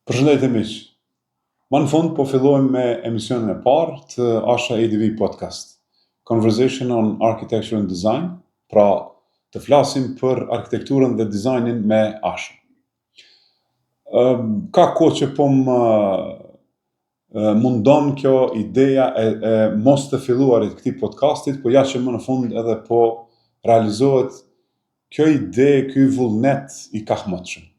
Përshëndetje miq. Ma në fund po fillojmë me emisionin e parë të Asha ADV Podcast, Conversation on Architecture and Design, pra të flasim për arkitekturën dhe dizajnin me Asha. Ka kohë që po më mundon kjo ideja e mos të filluarit këtij podcastit, po ja që më në fund edhe po realizohet kjo ide, ky vullnet i kahmotshëm.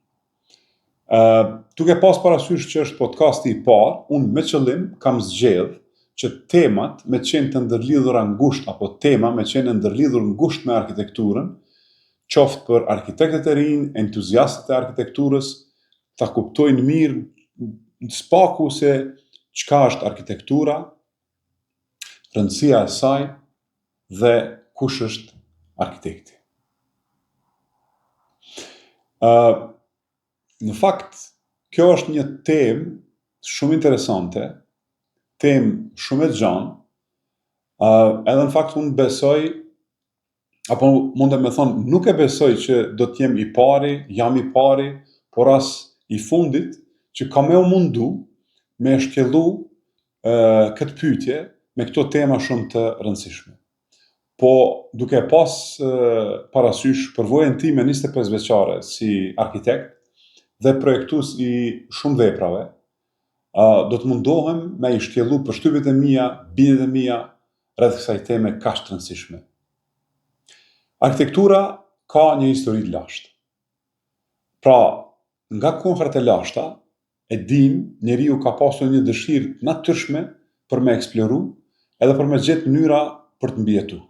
Duke pas parasysh që është podcasti i parë, unë me qëllim kam zgjedh që temat me qenë të ndërlidhura ngushtë apo tema me qenë ndërlidhur ngushtë me arkitekturën, qoftë për arkitektet e rinj, entuziastët e arkitekturës, ta kuptojnë mirë spaku se çka është arkitektura, rëndësia e saj dhe kush është arkitekti. Në fakt, kjo është një temë shumë interesante, temë shumë e gjanë, edhe në fakt unë besoj, apo mundem me thonë, nuk e besoj që do t'jem i pari, jam i pari, por as i fundit, që ka me u mundu me shkellu këtë pyetje me këto tema shumë të rëndësishme. Po duke pas parasysh përvojën time 25 vjeçare si arkitekt, dhe projektues i shumë veprave, do të mundohem me i shkellu përshtypjet e mia, bindjet e mia rreth kësaj teme kaq të rëndësishme. Arkitektura ka një histori të lashtë. Pra, nga kohërat e lashta, e dim, njeriu ka pasur një dëshirë të natyrshme për me eksploru edhe për me gjetë mënyra për të mbijetuar.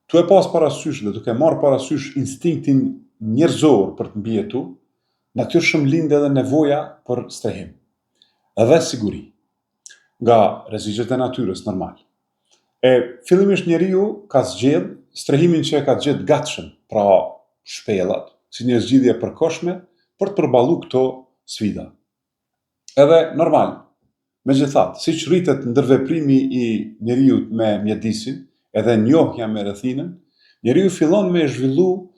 Tu e pas parasysh dhe duke marrë parasysh instinktin njerëzor për të mbijetuar, natyrshëm lind edhe nevoja për strehim, edhe siguri, nga rreziqet e natyrës normal. Fillimisht njeriu ka zgjedh strehimin që e ka gjetë gatshëm, pra shpellat, si një zgjidhje e përkohshme për të përballuar këto sfida. Edhe normal, megjithatë, siç rritet ndërveprimi i njeriu me mjedisin, edhe njohja me rrethinën, njeriu fillon me zhvillu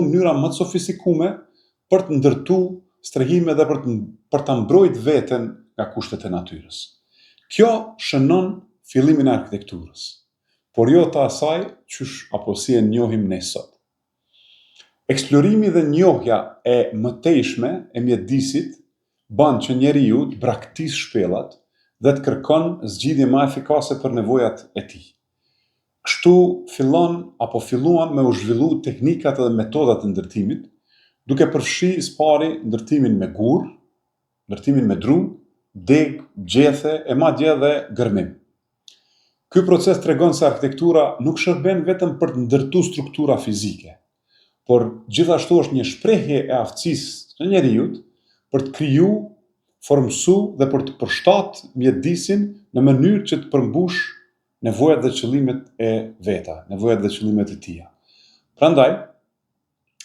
mënyra më të sofistikume për të ndërtu strehime dhe për të mbrojt veten nga kushtet e natyrës. Kjo shënon fillimin e arkitekturës, por jo të asaj qysh apo si e njohim ne sot. Eksplorimi dhe njohja e mëtejshme e mjedisit bën që njeriu të braktisë shpellat dhe të kërkon zgjidhje më efikase për nevojat e tij. Kështu filluan me u zhvillu teknikat dhe metodat e ndërtimit, duke përfshi së pari ndërtimin me gur, ndërtimin me dru, deg, gjethe e madje edhe gërmim. Ky proces tregon se arkitektura nuk shërben vetëm për të ndërtuar struktura fizike, por gjithashtu është një shprehje e aftësisë së njeriut për të kriju, formësu dhe për të përshtatë mjedisin në mënyrë që të përmbush nevojat dhe qëllimet e veta, nevojat dhe qëllimet e tija. Prandaj,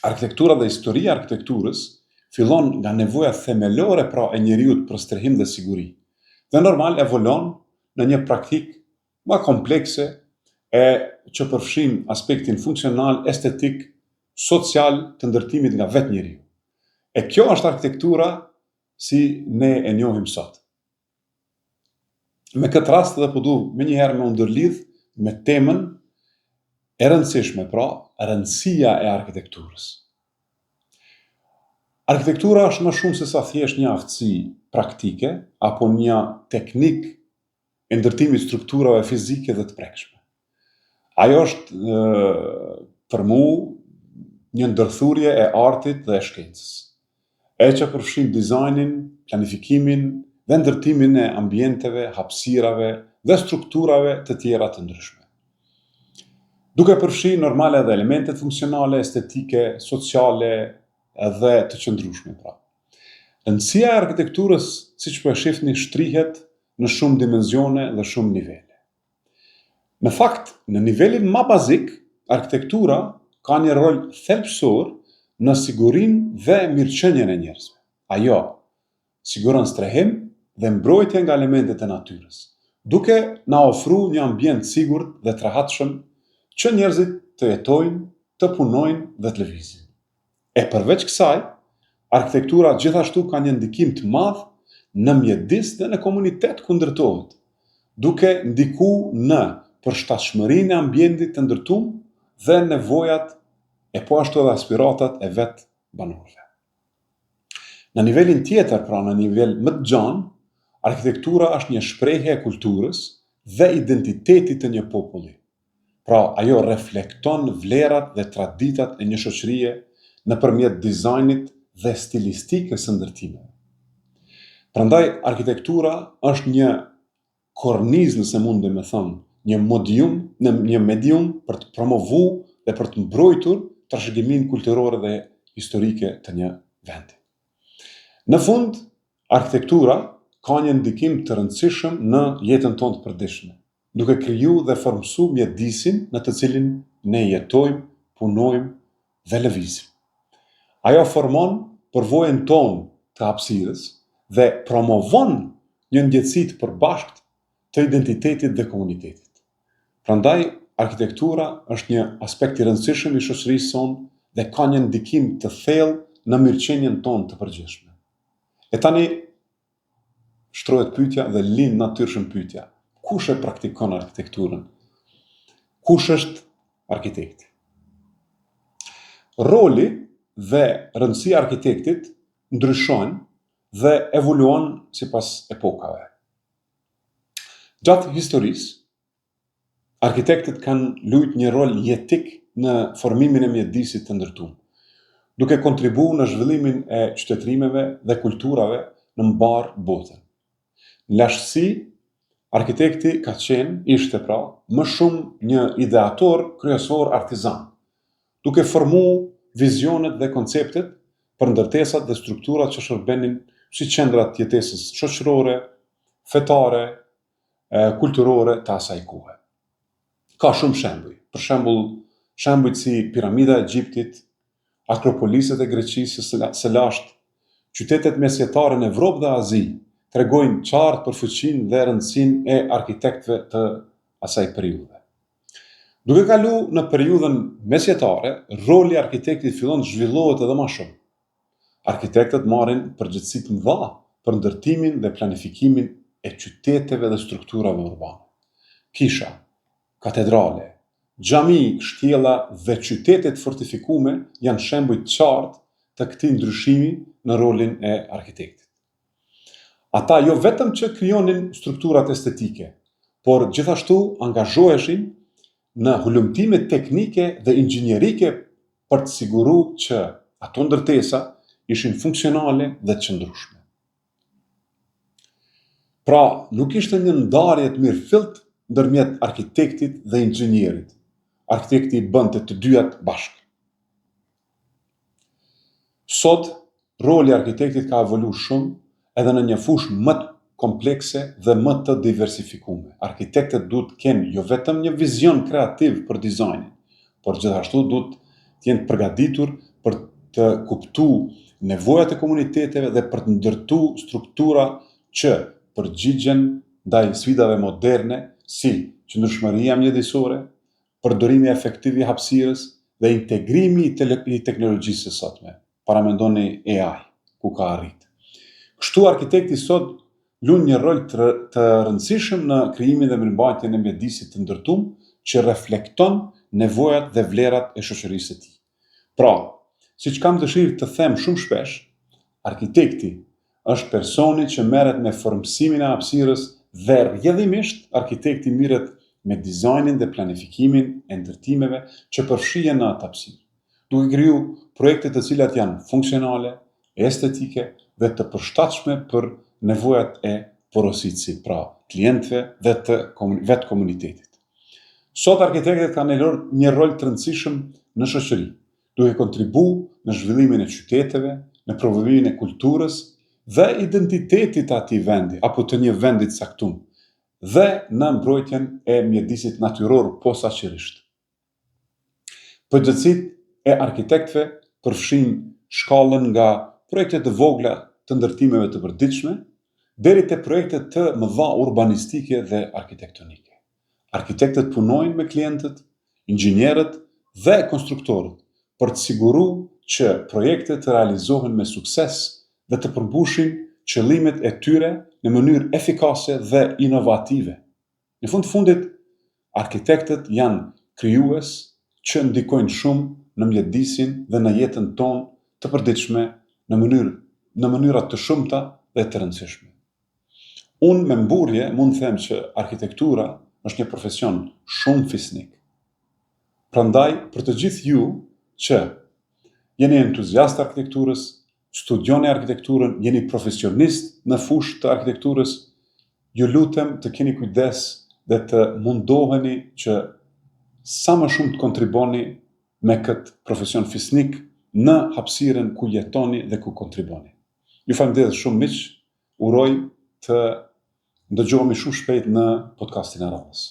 arkitektura dhe historia e arkitekturës fillon nga nevoja themelore pra e njeriut për strehim dhe siguri, dhe normal evolon në një praktikë më komplekse që përfshin aspektin funksional, estetik, social të ndërtimit nga vetë njeriu. Kjo është arkitektura si ne e njohim sot. Me këtë rast dhe po du me njëherë me ndërlidh me temën e rëndësishme, pra rëndësia e arkitekturës. Arkitektura është më shumë se sa thjesht një aftësi praktike apo një teknik e ndërtimit strukturave fizike dhe të prekshme. Ajo është për mu një ndërthurje e artit dhe e shkencës, që përfshin dizajnin, planifikimin dhe ndërtimin e ambienteve, hapësirave dhe strukturave të tjera të ndryshme. Duke përfshi normale edhe elementet funksionale, estetike, sociale edhe të qëndrueshme. Rëndësia e arkitekturës, siç po e shihni, shtrihet në shumë dimensione dhe shumë nivele. Në fakt, në nivelin më bazik, arkitektura ka një rol thelbësor në sigurinë dhe mirëqenien e njerëzve. Ajo siguron strehim dhe mbrojtje nga elementet e natyrës, duke na ofruar një ambient sigurt dhe të rehatshëm që njerëzit të jetojnë, të punojnë dhe të lëvizin. Përveç kësaj, arkitektura gjithashtu ka një ndikim të madh në mjedis dhe në komunitet ku ndërtohet, duke ndiku në përshtatshmërinë e ambientit të ndërtuar dhe nevojat e po ashtu edhe aspiratat e vetë banorëve. Në nivelin tjetër, pra në nivel më të gjanë, arkitektura është një shprehje e kulturës dhe identitetit të një populli. Pra, ajo reflekton vlerat dhe traditat e një shoqërie nëpërmjet dizajnit dhe stilistikës së ndërtimeve. Prandaj, arkitektura është një kornizë, nëse mundem me thënë, një medium për të promovuar dhe për të mbrojtur trashëgiminë kulturore dhe historike të një vendi. Në fund, arkitektura ka një ndikim të rëndësishëm në jetën tonë të përditshme, duke kriju dhe formësu mjedisin në të cilin ne jetojmë, punojmë dhe lëvizim. Ajo formon përvojën tonë të hapësirës dhe promovon një ndjetësi të përbashkët të identitetit dhe komunitetit. Prandaj, arkitektura është një aspekt i rëndësishëm i shoqërisë sonë dhe ka një ndikim të thellë në mirëqenien tonë të përgjithshme. E tani shtrohet pyetja dhe lind natyrshëm pyetja: kush e praktikon arkitekturën? Kush është arkitekti? Roli dhe rëndësia e arkitektit ndryshojnë dhe evoluon sipas epokave. Gjatë historisë, arkitektet kanë luajtur një rol jetik në formimin e mjedisit të ndërtuar, duke kontribuar në zhvillimin e qytetërimeve dhe kulturave në mbar botën. Në lashtësi, arkitekti ishte më shumë një ideator kryesor artizan, duke formuar vizionet dhe konceptet për ndërtesat dhe strukturat që shërbenin si qendrat të jetesës shoqërore, fetare, kulturore të asaj kohe. Ka shumë shembuj. Për shembuj si piramida e Egjiptit, akropoliset e Greqisë së lashtë, qytetet mesjetare në Evropë dhe Azi tregojnë qartë për fuqinë dhe rëndësinë e arkitektëve të asaj periudhe. Duke kaluar në periudhën mesjetare, roli i arkitektit fillon të zhvillohet edhe më shumë. Arkitektët marrin përgjegjësi të mëdha për ndërtimin dhe planifikimin e qyteteve dhe strukturave urbane. Kisha, katedrale, xhami, kështjella dhe qytete të fortifikuara janë shembuj të qartë të këtij ndryshimi në rolin e arkitektit. Ata jo vetëm që krijonin strukturat estetike, por gjithashtu angazhoheshin në hulumtime teknike dhe inxhinierike për të siguruar që ato ndërtesa ishin funksionale dhe të qëndrueshme. Pra, nuk ishte një ndarje të mirëfillt ndërmjet arkitektit dhe inxhinierit. Arkitekti bënte të dyat bashkë. Sot, roli i arkitektit ka evoluar shumë edhe në një fushë më të komplekse dhe më të diversifikuar. Arkitektët duhet të kenë jo vetëm një vizion kreativ për dizajnin, por gjithashtu duhet të jenë të përgatitur për të kuptuar nevojat e komuniteteve dhe për të ndërtuar struktura që përgjigjen ndaj sfidave moderne si qëndrueshmëria mjedisore, përdorimi efektiv i hapësirës dhe integrimi i teknologjisë së sotme. Paramendoni AI, ku ka arrit. Kështu arkitekti sot luan një rol të rëndësishëm në krijimin dhe mirëmbajtjen e mjedisit të ndërtuar që reflekton nevojat dhe vlerat e shoqërisë së tij. Pra, siç kam dëshirë të them shumë shpesh, arkitekti është personi që merret me formësimin e hapësirës dhe rrjedhimisht arkitekti merret me dizajnin dhe planifikimin e ndërtimeve që përfshihen në atë hapësirë, duke krijuar projekte të cilat janë funksionale, estetike dhe të përshtatshme për nevojat e porositësit, pra klientëve dhe të vetë komunitetit. Sot arkitektet kanë një rol të rëndësishëm në shoqëri, duke kontribuar në zhvillimin e qyteteve, në promovimin e kulturës dhe identitetit të atij vendi apo të një vendi të caktuar, dhe në mbrojtjen e mjedisit natyror posaçërisht. Përgjegjësitë e arkitektëve përfshijnë shkallën nga projekte të vogla të ndërtimeve të përditshme deri te projekte të mëdha urbanistike dhe arkitektonike. Arkitektët punojnë me klientët, inxhinierët dhe konstruktorët për të siguruar që projekte të realizohen me sukses dhe të përmbushin qëllimet e tyre në mënyrë efikase dhe inovative. Në fund fundit, arkitektët janë krijues që ndikojnë shumë në mjedisin dhe në jetën tonë të përditshme në mënyra të shumta dhe të rëndësishme. Unë me mburje mund të them që arkitektura është një profesion shumë fisnik. Prandaj, për të gjithë ju që jeni entuziast të arkitekturës, studioni arkitekturën, jeni profesionist në fushë të arkitekturës, ju lutem të keni kujdes dhe të mundoheni që sa më shumë të kontriboni me këtë profesion fisnik në hapësirën ku jetoni dhe ku kontriboni. Ju falenderoj shumë miq, uroj të ndëgjohemi shumë shpejt në podcastin e radhës.